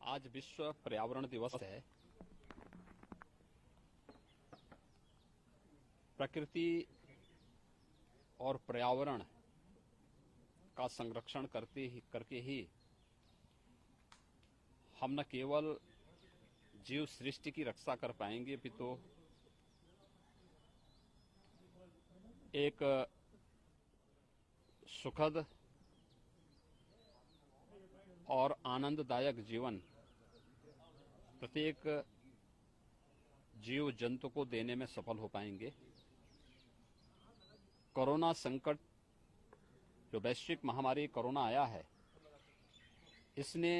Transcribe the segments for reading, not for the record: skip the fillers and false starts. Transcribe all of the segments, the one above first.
आज विश्व पर्यावरण दिवस है। प्रकृति और पर्यावरण का संरक्षण करके ही हम न केवल जीव सृष्टि की रक्षा कर पाएंगे, अपितु एक सुखद और आनंददायक जीवन प्रत्येक जीव जंतु को देने में सफल हो पाएंगे। कोरोना संकट, जो वैश्विक महामारी कोरोना आया है, इसने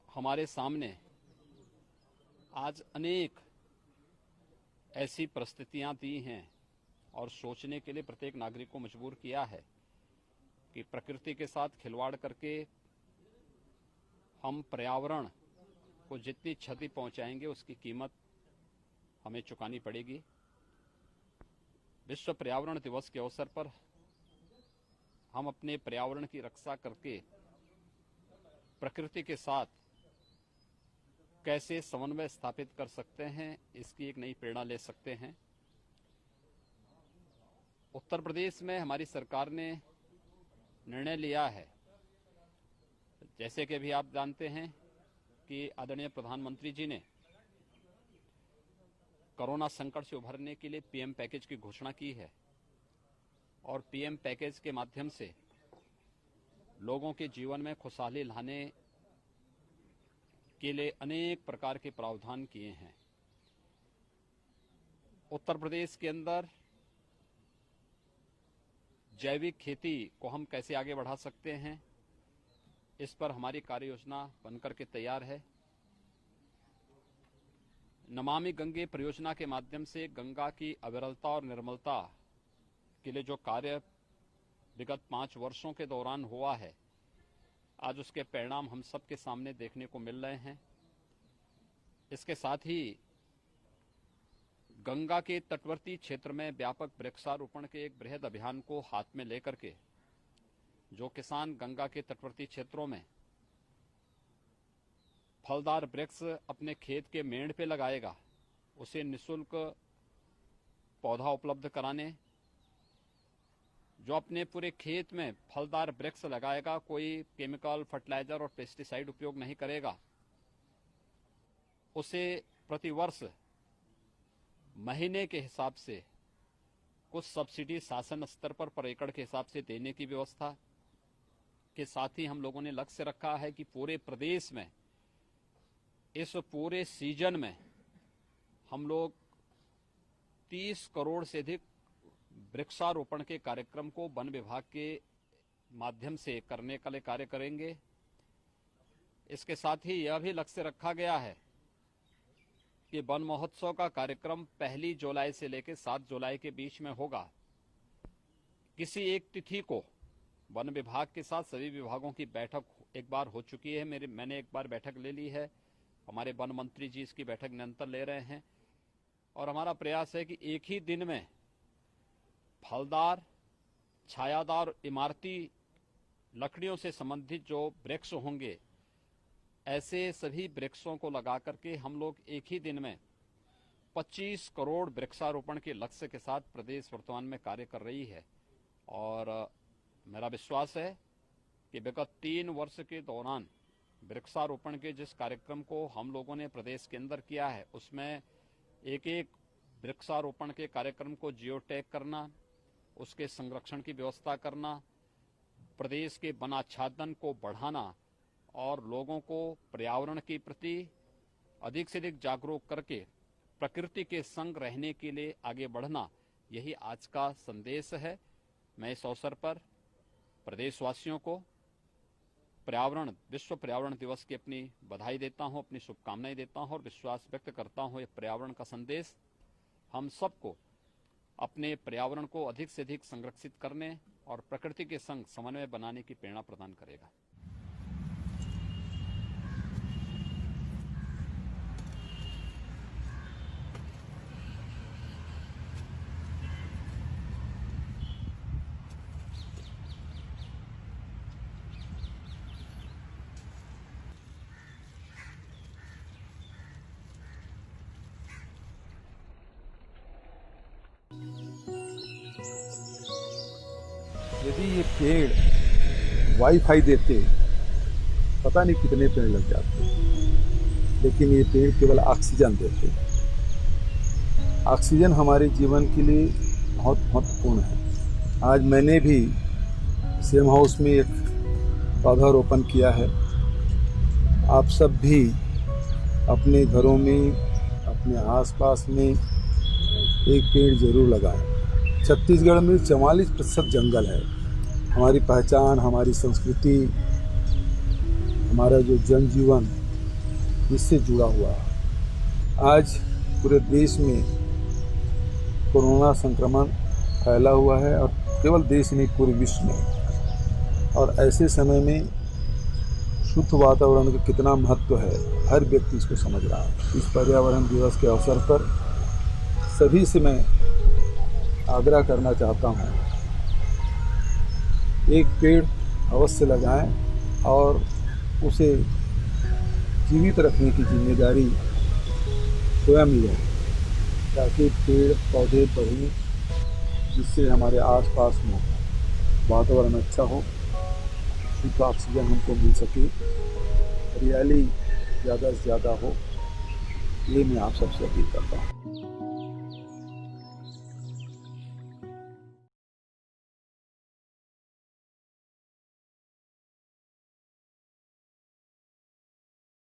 हमारे सामने आज अनेक ऐसी परिस्थितियां दी हैं और सोचने के लिए प्रत्येक नागरिक को मजबूर किया है कि प्रकृति के साथ खिलवाड़ करके हम पर्यावरण को जितनी क्षति पहुंचाएंगे उसकी कीमत हमें चुकानी पड़ेगी। विश्व पर्यावरण दिवस के अवसर पर हम अपने पर्यावरण की रक्षा करके प्रकृति के साथ कैसे समन्वय स्थापित कर सकते हैं, इसकी एक नई प्रेरणा ले सकते हैं। उत्तर प्रदेश में हमारी सरकार ने निर्णय लिया है, जैसे कि अभी आप जानते हैं कि आदरणीय प्रधानमंत्री जी ने कोरोना संकट से उभरने के लिए पीएम पैकेज की घोषणा की है और पीएम पैकेज के माध्यम से लोगों के जीवन में खुशहाली लाने के लिए अनेक प्रकार के प्रावधान किए हैं। उत्तर प्रदेश के अंदर जैविक खेती को हम कैसे आगे बढ़ा सकते हैं, इस पर हमारी कार्य योजना बनकर के तैयार है। नमामि गंगे परियोजना के माध्यम से गंगा की अविरलता और निर्मलता के लिए जो कार्य विगत 5 वर्षों के दौरान हुआ है, आज उसके परिणाम हम सबके सामने देखने को मिल रहे हैं। इसके साथ ही गंगा के तटवर्ती क्षेत्र में व्यापक वृक्षारोपण के एक बृहद अभियान को हाथ में लेकर के जो किसान गंगा के तटवर्ती क्षेत्रों में फलदार वृक्ष अपने खेत के मेड़ पे लगाएगा, उसे निःशुल्क पौधा उपलब्ध कराने, जो अपने पूरे खेत में फलदार वृक्ष लगाएगा, कोई केमिकल, फर्टिलाइजर और पेस्टिसाइड उपयोग नहीं करेगा, उसे प्रतिवर्ष महीने के हिसाब से कुछ सब्सिडी शासन स्तर पर एकड़ के हिसाब से देने की व्यवस्था के साथ ही हम लोगों ने लक्ष्य रखा है कि पूरे प्रदेश में इस पूरे सीजन में हम लोग 30 करोड़ से अधिक वृक्षारोपण के कार्यक्रम को वन विभाग के माध्यम से करने के लिए कार्य करेंगे। इसके साथ ही यह भी लक्ष्य रखा गया है कि वन महोत्सव का कार्यक्रम 1 जुलाई से लेकर 7 जुलाई के बीच में होगा। किसी एक तिथि को वन विभाग के साथ सभी विभागों की बैठक एक बार हो चुकी है, मैंने एक बार बैठक ले ली है, हमारे वन मंत्री जी इसकी बैठक निरंतर ले रहे हैं और हमारा प्रयास है कि एक ही दिन में फलदार, छायादार, इमारती लकड़ियों से संबंधित जो वृक्ष होंगे, ऐसे सभी वृक्षों को लगा करके हम लोग एक ही दिन में 25 करोड़ वृक्षारोपण के लक्ष्य के साथ प्रदेश वर्तमान में कार्य कर रही है। और मेरा विश्वास है कि विगत 3 वर्ष के दौरान वृक्षारोपण के जिस कार्यक्रम को हम लोगों ने प्रदेश के अंदर किया है, उसमें एक एक वृक्षारोपण के कार्यक्रम को जियो टैग करना, उसके संरक्षण की व्यवस्था करना, प्रदेश के वनाच्छादन को बढ़ाना और लोगों को पर्यावरण के प्रति अधिक से अधिक जागरूक करके प्रकृति के संग रहने के लिए आगे बढ़ना, यही आज का संदेश है। मैं इस अवसर पर प्रदेशवासियों को विश्व पर्यावरण दिवस की अपनी बधाई देता हूं, अपनी शुभकामनाएं देता हूं और विश्वास व्यक्त करता हूं ये पर्यावरण का संदेश हम सबको अपने पर्यावरण को अधिक से अधिक संरक्षित करने और प्रकृति के संग समन्वय बनाने की प्रेरणा प्रदान करेगा। यदि ये पेड़ वाईफाई देते, पता नहीं कितने पेड़ लग जाते, लेकिन ये पेड़ केवल ऑक्सीजन देते। ऑक्सीजन हमारे जीवन के लिए बहुत महत्वपूर्ण है। आज मैंने भी सेम हाउस में एक पौधारोपण किया है। आप सब भी अपने घरों में, अपने आसपास में एक पेड़ जरूर लगाएं। छत्तीसगढ़ में 44% जंगल है। हमारी पहचान, हमारी संस्कृति, हमारा जो जनजीवन इससे जुड़ा हुआ है। आज पूरे देश में कोरोना संक्रमण फैला हुआ है और केवल देश नहीं, पूरे विश्व में। और ऐसे समय में शुद्ध वातावरण का कितना महत्व है, हर व्यक्ति इसको समझ रहा है। इस पर्यावरण दिवस के अवसर पर सभी से मैं आग्रह करना चाहता हूँ, एक पेड़ अवश्य लगाएं और उसे जीवित रखने की जिम्मेदारी स्वयं ही है, ताकि पेड़ पौधे बढ़ें, जिससे हमारे आसपास में वातावरण अच्छा हो, शुद्ध ऑक्सीजन हमको मिल सके, हरियाली ज़्यादा से ज़्यादा हो। ये मैं आप सबसे अपील करता हूँ।